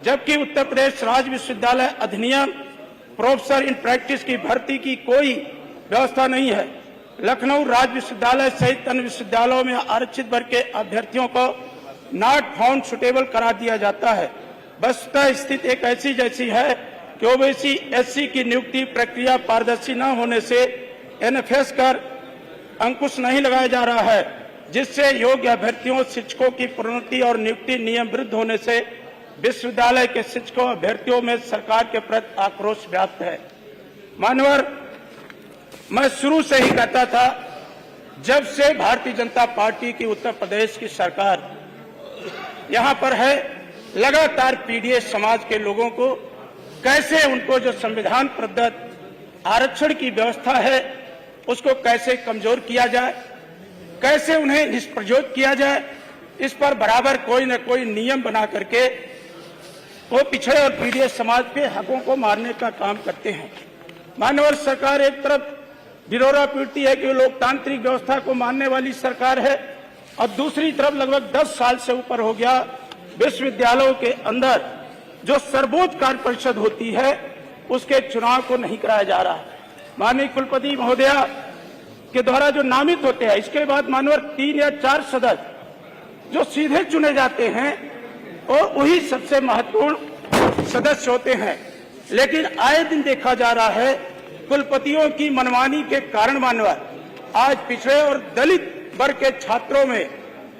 जबकि उत्तर प्रदेश राज्य विश्वविद्यालय अधिनियम प्रोफेसर इन प्रैक्टिस की भर्ती की कोई व्यवस्था नहीं है। लखनऊ राज्य विश्वविद्यालय सहित अन्य विश्वविद्यालयों में आरक्षित वर्ग के अभ्यर्थियों को नॉट फाउंड सुटेबल करा दिया जाता है। वस्तुतः स्थिति एक ऐसी जैसी है कि ओबीसी एससी की नियुक्ति प्रक्रिया पारदर्शी न होने से एनएफएस कर अंकुश नहीं लगाया जा रहा है, जिससे योग्य अभ्यर्थियों शिक्षकों की प्रोन्नति और नियुक्ति नियम विरुद्ध होने से विश्वविद्यालय के शिक्षकों अभ्यर्थियों में सरकार के प्रति आक्रोश व्याप्त है। मान्यवर, मैं शुरू से ही कहता था, जब से भारतीय जनता पार्टी की उत्तर प्रदेश की सरकार यहां पर है, लगातार पीडीएस समाज के लोगों को कैसे उनको जो संविधान प्रदत्त आरक्षण की व्यवस्था है उसको कैसे कमजोर किया जाए, कैसे उन्हें निष्प्रयोज किया जाए, इस पर बराबर कोई न कोई नियम बना करके वो पिछड़े और पीड़ित समाज के हकों को मारने का काम करते हैं। मानवर सरकार एक तरफ ढिढोरा पीटती है कि वो लोकतांत्रिक व्यवस्था को मानने वाली सरकार है, और दूसरी तरफ लगभग 10 साल से ऊपर हो गया विश्वविद्यालयों के अंदर जो सर्वोच्च कार्य परिषद होती है उसके चुनाव को नहीं कराया जा रहा है। माननीय कुलपति महोदया के द्वारा जो नामित होते हैं, इसके बाद मानवर 3 या 4 सदस्य जो सीधे चुने जाते हैं और वही सबसे महत्वपूर्ण सदस्य होते हैं। लेकिन आए दिन देखा जा रहा है कुलपतियों की मनमानी के कारण मानवर आज पिछड़े और दलित वर्ग के छात्रों में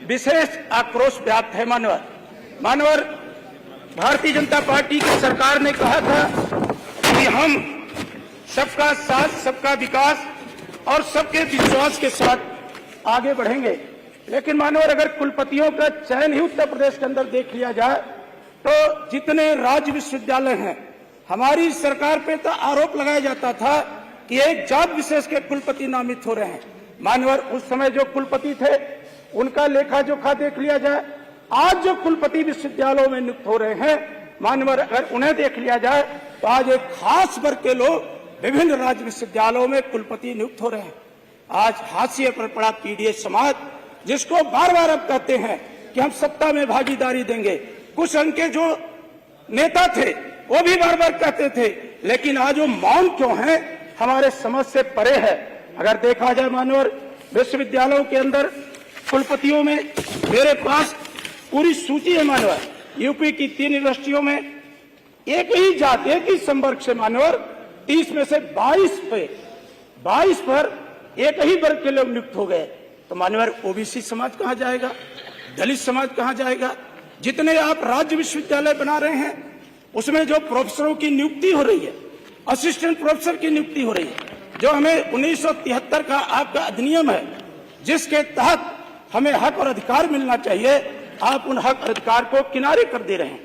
विशेष आक्रोश व्याप्त है। मानवर भारतीय जनता पार्टी की सरकार ने कहा था कि हम सबका साथ, सबका विकास और सबके विश्वास के साथ आगे बढ़ेंगे। लेकिन मानवर अगर कुलपतियों का चयन ही उत्तर प्रदेश के अंदर देख लिया जाए तो जितने राज्य विश्वविद्यालय हैं, हमारी सरकार पे तो आरोप लगाया जाता था कि एक जात विशेष के कुलपति नामित हो रहे हैं। मानवर उस समय जो कुलपति थे उनका लेखा जोखा देख लिया जाए, आज जो कुलपति विश्वविद्यालयों में नियुक्त हो रहे हैं, मानवर अगर उन्हें देख लिया जाए तो आज एक खास वर्ग के लोग विभिन्न राज्य विश्वविद्यालयों में कुलपति नियुक्त हो रहे हैं। आज हाशिए पर पड़ा पीडीएस समाज, जिसको बार बार अब कहते हैं कि हम सत्ता में भागीदारी देंगे, कुछ उनके जो नेता थे वो भी बार बार कहते थे, लेकिन आज वो मौन क्यों है हमारे समझ से परे है। अगर देखा जाए मानवर विश्वविद्यालयों के अंदर कुलपतियों में मेरे पास पूरी सूची है। मानवर यूपी की 3 यूनिवर्सिटियों में एक ही जात, एक ही संवर्ग से मानवर 30 में से 22 पर एक ही वर्ग के लोग नियुक्त हो गए। तो मानवर ओबीसी समाज कहां जाएगा, दलित समाज कहां जाएगा? जितने आप राज्य विश्वविद्यालय बना रहे हैं उसमें जो प्रोफेसरों की नियुक्ति हो रही है, असिस्टेंट प्रोफेसर की नियुक्ति हो रही है, जो हमें 1973 का आपका अधिनियम है जिसके तहत हमें हक और अधिकार मिलना चाहिए, आप उन हक और अधिकार को किनारे कर दे रहे हैं।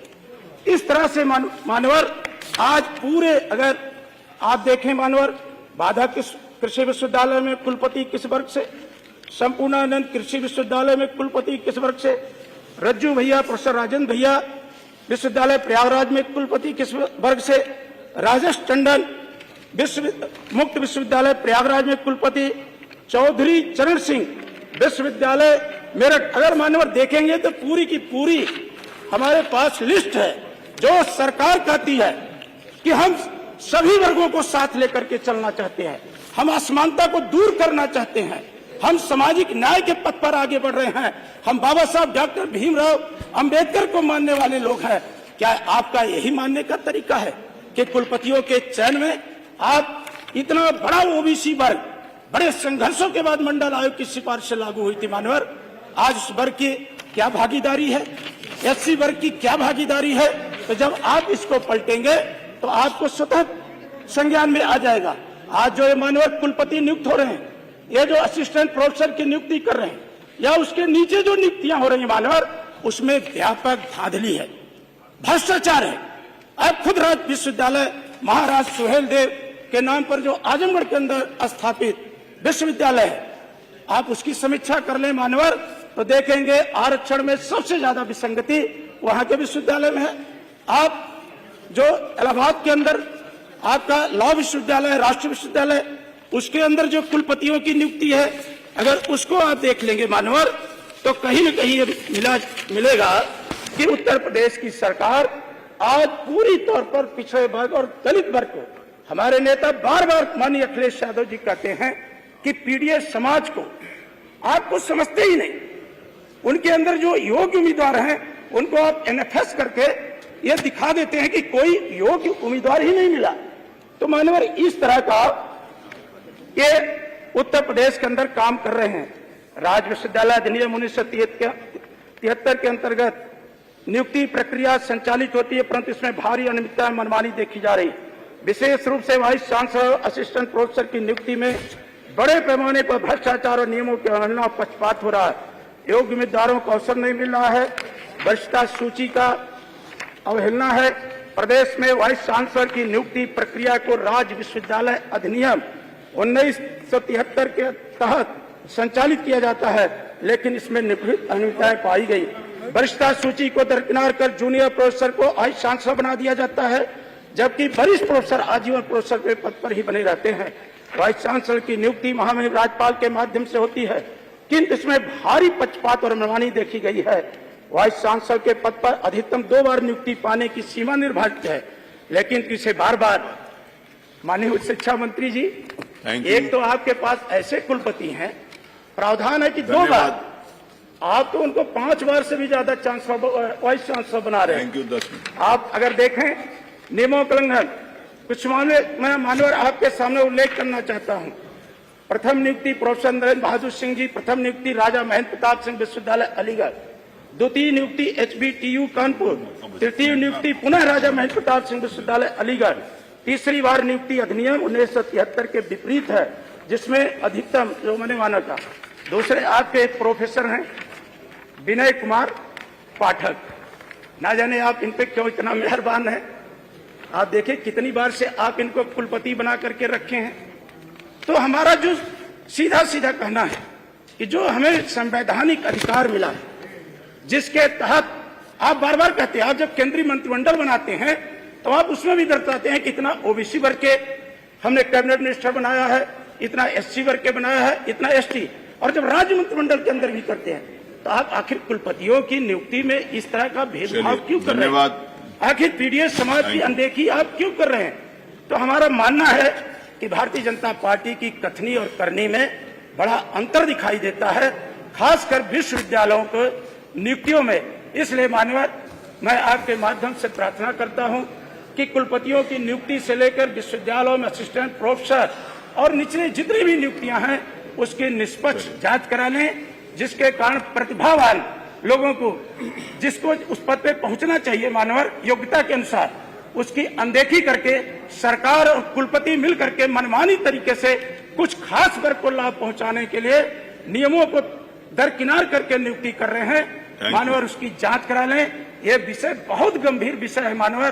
इस तरह से मानवर आज पूरे अगर आप देखें मानवर बाधा कृषि विश्वविद्यालय में कुलपति किस वर्ग से, संपूर्णानंद कृषि विश्वविद्यालय में कुलपति किस वर्ग से, रज्जू भैया प्रोफेसर राजेंद्र भैया विश्वविद्यालय प्रयागराज में कुलपति किस वर्ग से, राजेश टंडन मुक्त विश्वविद्यालय प्रयागराज में कुलपति, चौधरी चरण सिंह विश्वविद्यालय मेरठ। अगर मान्यवर देखेंगे तो पूरी की पूरी हमारे पास लिस्ट है जो सरकार कहती है कि हम सभी वर्गों को साथ लेकर के चलना चाहते हैं, हम असमानता को दूर करना चाहते हैं, हम सामाजिक न्याय के पथ पर आगे बढ़ रहे हैं, हम बाबा साहब डॉक्टर भीमराव अंबेडकर को मानने वाले लोग हैं। क्या आपका यही मानने का तरीका है कि कुलपतियों के चयन में आप इतना बड़ा ओबीसी वर्ग बड़े संघर्षों के बाद मंडल आयोग की सिफारिश से लागू हुई थी मानवर, आज उस वर्ग की क्या भागीदारी है, एससी वर्ग की क्या भागीदारी है? तो जब आप इसको पलटेंगे तो आपको स्वतः संज्ञान में आ जाएगा। आज जो ये मानवर कुलपति नियुक्त हो रहे हैं, ये जो असिस्टेंट प्रोफेसर की नियुक्ति कर रहे हैं या उसके नीचे जो नियुक्तियां हो रही हैं मानवर, उसमें व्यापक धांधली है, भ्रष्टाचार है। अब खुद राज्य विश्वविद्यालय महाराज सुहेल देव के नाम पर जो आजमगढ़ के अंदर स्थापित विश्वविद्यालय है, आप उसकी समीक्षा कर लें मानवर तो देखेंगे आरक्षण में सबसे ज्यादा विसंगति वहां के विश्वविद्यालय में है। आप जो इलाहाबाद के अंदर आपका लॉ विश्वविद्यालय, राष्ट्रीय विश्वविद्यालय, उसके अंदर जो कुलपतियों की नियुक्ति है, अगर उसको आप देख लेंगे मानवर तो कहीं न कहीं ये मिलेगा कि उत्तर प्रदेश की सरकार आज पूरी तौर पर पिछड़े वर्ग और दलित वर्ग को हमारे नेता बार बार माननीय अखिलेश यादव जी कहते हैं कि पीडीएस समाज को आप कुछ समझते ही नहीं। उनके अंदर जो योग्य उम्मीदवार हैं उनको आप एनएफएस करके ये दिखा देते हैं कि कोई योग्य उम्मीदवार ही नहीं मिला। तो मानवर इस तरह का ये उत्तर प्रदेश के अंदर काम कर रहे हैं। राज्य विश्वविद्यालय अधिनियम 1973 के अंतर्गत नियुक्ति प्रक्रिया संचालित होती है, परंतु इसमें भारी अनियमितता मनमानी देखी जा रही। विशेष रूप से वाइस चांसलर और असिस्टेंट प्रोफेसर की नियुक्ति में बड़े पैमाने पर भ्रष्टाचार और नियमों की अवहेलना और पक्षपात हो रहा है। योग्य उम्मीदवारों को अवसर नहीं मिल रहा है। वरिष्ठता सूची का अवहेलना है। प्रदेश में वाइस चांसलर की नियुक्ति प्रक्रिया को राज्य विश्वविद्यालय अधिनियम 1973 के तहत संचालित किया जाता है, लेकिन इसमें निगृहित अनियमितताएं पाई गई। वरिष्ठता सूची को दरकिनार कर जूनियर प्रोफेसर को वाइस चांसलर बना दिया जाता है, जबकि वरिष्ठ प्रोफेसर आजीवन प्रोफेसर के पद पर ही बने रहते हैं। वाइस चांसलर की नियुक्ति महामहिम राज्यपाल के माध्यम से होती है, किंतु इसमें भारी पक्षपात और मनमानी देखी गई है। वाइस चांसलर के पद पर अधिकतम 2 बार नियुक्ति पाने की सीमा निर्धारित है, लेकिन इसे बार बार माननीय उच्च शिक्षा मंत्री जी, एक तो आपके पास ऐसे कुलपति हैं, प्रावधान है कि 2 बार, आप तो उनको 5 बार से भी ज्यादा चांसलर वाइस चांसलर बना रहे हैं। आप अगर देखें नियमों का उल्लंघन, कुछ मामले मैं मानवर आपके सामने उल्लेख करना चाहता हूं। प्रथम नियुक्ति प्रोफेसर नरेंद्र बहादुर सिंह जी, प्रथम नियुक्ति राजा महेंद्र प्रताप सिंह विश्वविद्यालय अलीगढ़, द्वितीय नियुक्ति HBTU कानपुर, तृतीय नियुक्ति पुनः राजा महेंद्र प्रताप सिंह विश्वविद्यालय अलीगढ़, तीसरी बार नियुक्ति अधिनियम 1973 के विपरीत है, जिसमें अधिकतम जो मैंने माना था। दूसरे आपके एक प्रोफेसर हैं विनय कुमार पाठक, ना जाने आप इन पे क्यों इतना मेहरबान हैं। आप देखिए कितनी बार से आप इनको कुलपति बना करके रखे हैं। तो हमारा जो सीधा सीधा कहना है कि जो हमें संवैधानिक अधिकार मिला है, जिसके तहत आप बार बार कहते हैं, आप जब केंद्रीय मंत्रिमंडल बनाते हैं तो आप उसमें भी दर्शाते हैं कि इतना ओबीसी वर्ग के हमने कैबिनेट मिनिस्टर बनाया है, इतना एससी वर्ग के बनाया है, इतना एसटी, और जब राज्य मंत्रिमंडल के अंदर भी करते हैं तो आप आखिर कुलपतियों की नियुक्ति में इस तरह का भेदभाव क्यों कर रहे हैं? आखिर पीडीएस समाज की अनदेखी आप क्यों कर रहे हैं? तो हमारा मानना है कि भारतीय जनता पार्टी की कथनी और करनी में बड़ा अंतर दिखाई देता है, खासकर विश्वविद्यालयों को नियुक्तियों में। इसलिए मानवर मैं आपके माध्यम से प्रार्थना करता हूं कि कुलपतियों की नियुक्ति से लेकर विश्वविद्यालयों में असिस्टेंट प्रोफेसर और निचले जितनी भी नियुक्तियां हैं उसकी निष्पक्ष जांच करा लें, जिसके कारण प्रतिभावान लोगों को, जिसको उस पद पे पहुंचना चाहिए मानवर योग्यता के अनुसार, उसकी अनदेखी करके सरकार और कुलपति मिल करके मनमानी तरीके से कुछ खास वर्ग को लाभ पहुंचाने के लिए नियमों को दरकिनार करके नियुक्ति कर रहे हैं। मानवर उसकी जांच करा लें। यह विषय बहुत गंभीर विषय है मानवर।